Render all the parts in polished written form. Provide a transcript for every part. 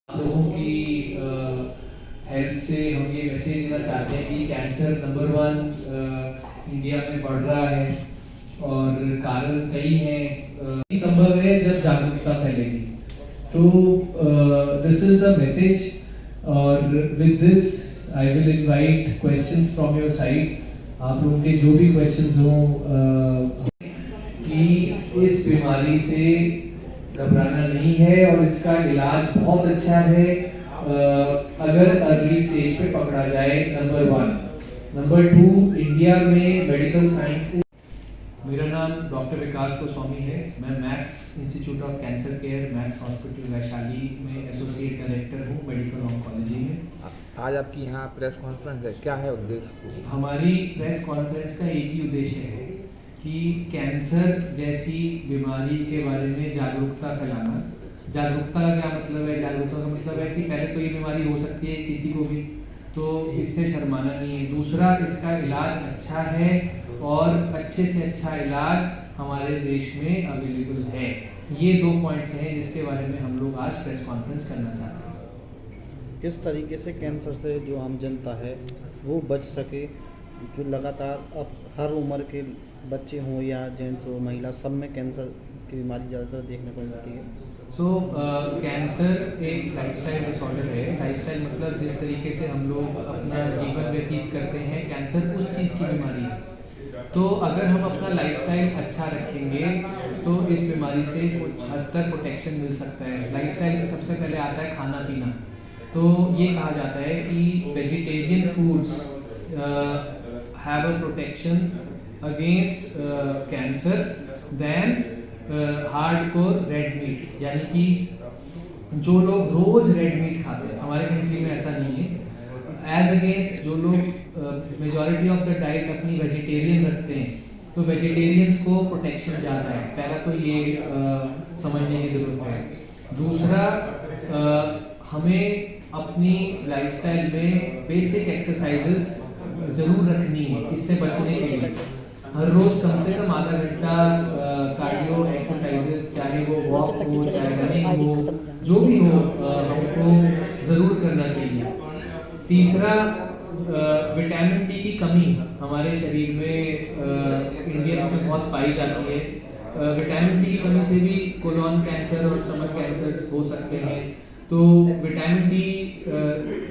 लोगों की हेल्प से हम ये मैसेज देना चाहते हैं कि कैंसर नंबर 1 इंडिया में बढ़ रहा है और कारण कई हैं। संभव है जब जागरूकता फैलेगी। तो दिस इज द मैसेज और with this I will invite questions from your side. आप लोगों के जो भी क्वेश्चंस हों कि इस बीमारी से घबराना नहीं है और इसका इलाज बहुत अच्छा है अगर अर्ली स्टेज पे पकड़ा जाए। नंबर 1। नंबर 2, इंडिया में मेडिकल साइंस। मेरा नाम डॉक्टर विकास गोस्वामी है। मैं max institute of cancer care, max hospital Vaishali में एसोसिएट डायरेक्टर हूँ मेडिकल ऑन्कोलॉजी में। आज आपकी यहाँ प्रेस कॉन्फ्रेंस है, क्या है उद्देश्य? हमारी प्रेस कॉन्फ्रेंस का एक ही उद्देश्य है कि कैंसर जैसी बीमारी के बारे में जागरूकता फैलाना। जागरूकता का क्या मतलब है? जागरूकता का मतलब है कि पहले तो ये बीमारी हो सकती है किसी को भी, तो इससे शर्माना नहीं है। दूसरा, इसका इलाज अच्छा है और अच्छे से अच्छा इलाज हमारे देश में अवेलेबल है। ये 2 पॉइंट्स हैं जिसके बारे में हम लोग आज प्रेस कॉन्फ्रेंस करना चाहते हैं। किस तरीके से कैंसर से जो आम जनता है वो बच सके, जो लगातार अब हर उम्र के बच्चे हों या जेंट्स हो, महिला, सब में कैंसर की बीमारी ज़्यादातर देखने को मिलती है। कैंसर एक लाइफस्टाइल डिसऑर्डर है। लाइफस्टाइल मतलब जिस तरीके से हम लोग अपना जीवन व्यतीत करते हैं, कैंसर उस चीज़ की बीमारी है। तो अगर हम अपना लाइफस्टाइल अच्छा रखेंगे तो इस बीमारी से कुछ हद तक प्रोटेक्शन मिल सकता है। लाइफस्टाइल में सबसे पहले आता है खाना पीना। तो ये कहा जाता है कि vegetarian foods have a protection against cancer than hardcore red meat. यानी कि जो लोग रोज रेड मीट खाते हैं, हमारे कंट्री में ऐसा नहीं है, एज अगेंस्ट जो लोग मेजॉरिटी ऑफ द डाइट अपनी वेजिटेरियन रखते हैं, तो वेजिटेरियंस को प्रोटेक्शन ज़्यादा है। पहला तो ये समझने की ज़रूरत है। दूसरा, हमें अपनी लाइफस्टाइल में बेसिक एक्सरसाइजेस ज़रूर रखनी है इससे बचने के लिए। हर रोज़ कम से कम आधा घंटा कार्डियो एक्सरसाइजेस, चाहे वो वॉक हो चाहे रनिंग हो, जो भी हो, हमको ज़रूर करना चाहिए। तीसरा, विटामिन डी की कमी हमारे शरीर में इंडियंस में बहुत पाई जाती है। विटामिन डी की कमी से भी कोलोन कैंसर और स्टमक कैंसर हो सकते हैं। तो विटामिन डी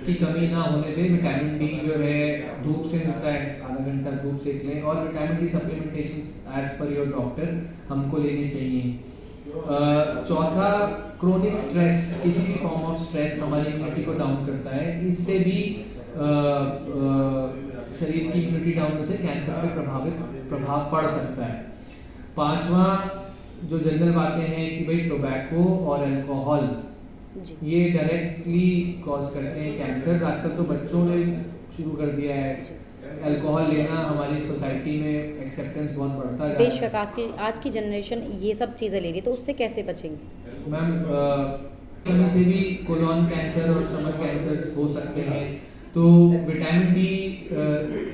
की कमी ना होने दें। विटामिन डी जो है धूप से मिलता है, आधा घंटा धूप सेक लें, और vitamin D supplementation as per your doctor हमको लेने चाहिए। चौथा, क्रोनिक स्ट्रेस, किसी भी फॉर्म ऑफ स्ट्रेस हमारी इम्यूनिटी को डाउन करता है। इससे भी शरीर की इम्यूनिटी डाउन होने से कैंसर पे प्रभाव पड़ सकता है। पांचवा, जो जनरल बातें हैं कि भाई टोबैको और अल्कोहल ये डायरेक्टली कॉज करते हैं कैंसर। आजकल तो बच्चों ने शुरू कर दिया है अल्कोहल लेना। हमारी सोसाइटी में एक्सेप्टेंस बहुत बढ़ता जा रहा है। बेशक आज की जनरेशन ये सब चीज़ें ले रही है, तो उससे कैसे बचेंगे? मैम, कहीं से भी कोलोन कैंसर और स्टमक कैंसर हो सकते हैं। तो विटामिन डी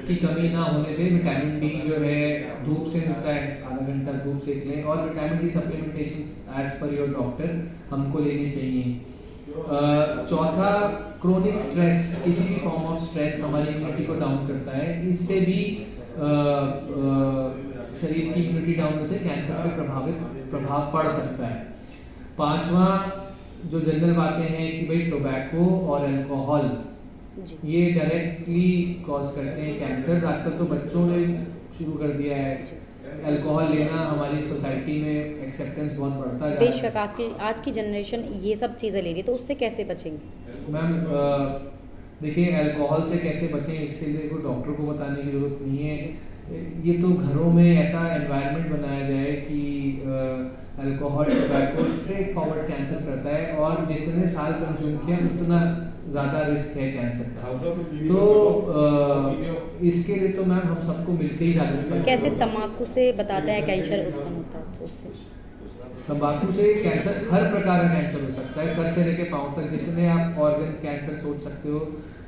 की कमी ना होने दें। विटामिन डी जो है धूप से मिलता है, आधा घंटा धूप सेक लें, और vitamin D supplementation as per your doctor हमको लेनी चाहिए। चौथा, क्रोनिक स्ट्रेस, किसी भी फॉर्म ऑफ स्ट्रेस हमारी इम्यूनिटी को डाउन करता है। इससे भी शरीर की इम्यूनिटी डाउन होने से कैंसर पे प्रभाव पड़ सकता है। पांचवा, जो जनरल बातें हैं कि भाई टोबैको और अल्कोहल ये डायरेक्टली कॉज करते हैं कैंसर। आजकल तो बच्चों ने शुरू कर दिया है अल्कोहल लेना। हमारी सोसाइटी में एक्सेप्टेंस बहुत बढ़ता जा रहा है। बेशक आज की जनरेशन ये सब चीज़ें ले रही है, तो उससे कैसे बचेंगे? मैम, देखिए, अल्कोहल से कैसे बचें इसके लिए कोई डॉक्टर को बताने की ज़रूरत नहीं है। ये तो घरों में ऐसा एनवायरनमेंट बनाया जाए कि alcohol tobacco straight forward cancer करता है, और जितने साल कंज्यूम किया उतना ज़्यादा रिस्क है कैंसर का। तो इसके लिए तो मैम हम सबको मिलकर ही जागरूक। कैसे तंबाकू से बताता है कैंसर उत्पन्न होता है, तो उससे तंबाकू से कैंसर, हर प्रकार का कैंसर हो सकता है। सर से लेके पाँव तक जितने आप ऑर्गन कैंसर सोच सकते हो,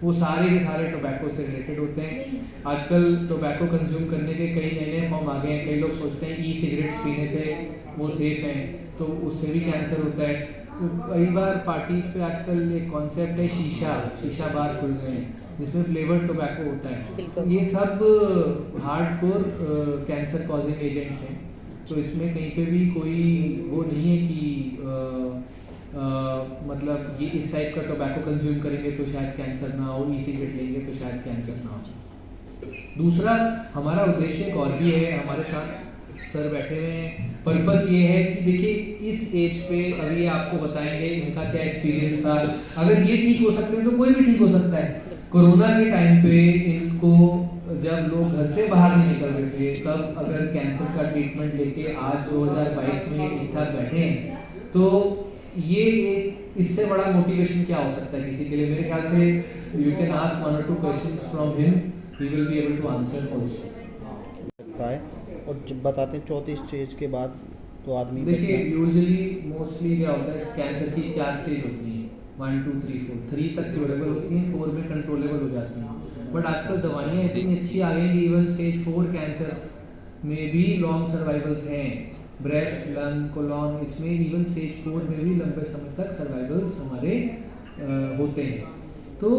वो सारे के सारे टोबैको से रिलेटेड होते हैं। आजकल टोबैको कंज्यूम करने के कई नए नए फॉर्म आ गए हैं। कई लोग सोचते हैं ई सिगरेट्स पीने से वो सेफ हैं, तो उससे भी कैंसर होता है। तो कई बार पार्टीज पे आजकल एक कॉन्सेप्ट है शीशा बार खुल गए हैं जिसमें फ्लेवर्ड टोबैको होता है। बिल्कुल। ये सब हार्डकोर कैंसर कॉजिंग एजेंट्स हैं। तो इसमें कहीं पे भी कोई वो नहीं है कि मतलब ये इस टाइप का टोबैको कंज्यूम करेंगे तो शायद कैंसर ना हो, ई सिगरेट लेंगे तो शायद कैंसर ना हो। दूसरा हमारा उद्देश्य एक और भी है, हमारे साथ सर बैठे हुए हैं। पर्पस ये है कि देखिए इस एज पे अभी आपको बताएंगे इनका क्या एक्सपीरियंस था। अगर ये ठीक हो सकते हैं तो कोई भी ठीक हो सकता है। कोरोना के टाइम पे इनको जब लोग घर से बाहर नहीं निकल रहे थे तब अगर कैंसर का ट्रीटमेंट लेके आज 2022 में ठीक ठाक बैठे हैं तो ये एक इससे बड़ा मोटिवेशन क्या हो सकता है किसी के लिए। मेरे ख्याल से you can ask 1 or 2 questions from him, he will be able to answer also. लगता है और जब बताते हैं चौथी स्टेज के बाद तो आदमी देखिए यूजुअली मोस्टली क्या होता है कैंसर की 4 स्टेज होती हैं, 1 2 3 4। 3 तक क्योरेबल होती हैं, 4 में कंट्रोलेबल हो जाती हैं। बट आजकल दवाइयाँ इतनी अच्छी आ गई कि इवन स्टेज 4 कैंसर्स में भी लॉन्ग सर्वाइवल्स हैं। ब्रेस्ट, लंग, कोलॉन, इसमें इवन स्टेज 4 में भी लंबे समय तक सर्वाइवल्स हमारे होते हैं। तो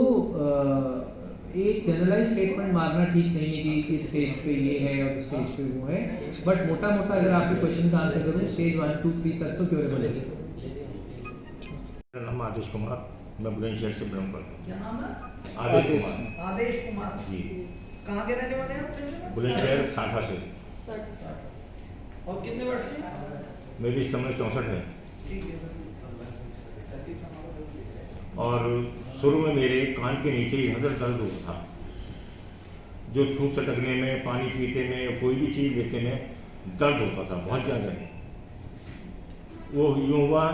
एक जनरलाइज स्टेटमेंट मारना ठीक नहीं है कि इस स्टेज पे ये है और इस स्टेज पे वो है। बट मोटा मोटा अगर आपके क्वेश्चन का आंसर करूँ स्टेज 1 2 3 तक तो क्योरेबल है। मेरा नाम आदेश कुमार, मैं बुलंदशहर से बिलोंग करता हूँ। क्या नाम है? आदेश कुमार आदेश कुमार। जी, कहाँ के रहने वाले हैं आप? बुलंदशहर साठा से। और कितने वर्ष के? मेरी इस समय 64 है। ठीक है। और शुरू में मेरे कान के नीचे यहाँ पर दर्द होता था, जो थूक सटकने में, पानी पीते में, कोई भी चीज़ लेते में दर्द होता था बहुत ज़्यादा। वो यूँ हुआ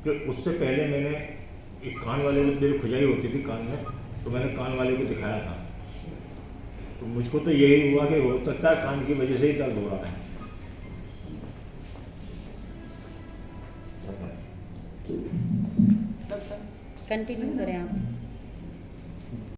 कि उससे पहले मैंने एक कान वाले को, मेरी खुजाई होती थी कान में, तो मैंने कान वाले को दिखाया था। तो मुझको तो यही हुआ कि हो सकता है कान की वजह से ही दर्द हो रहा है। कंटिन्यू करें आप।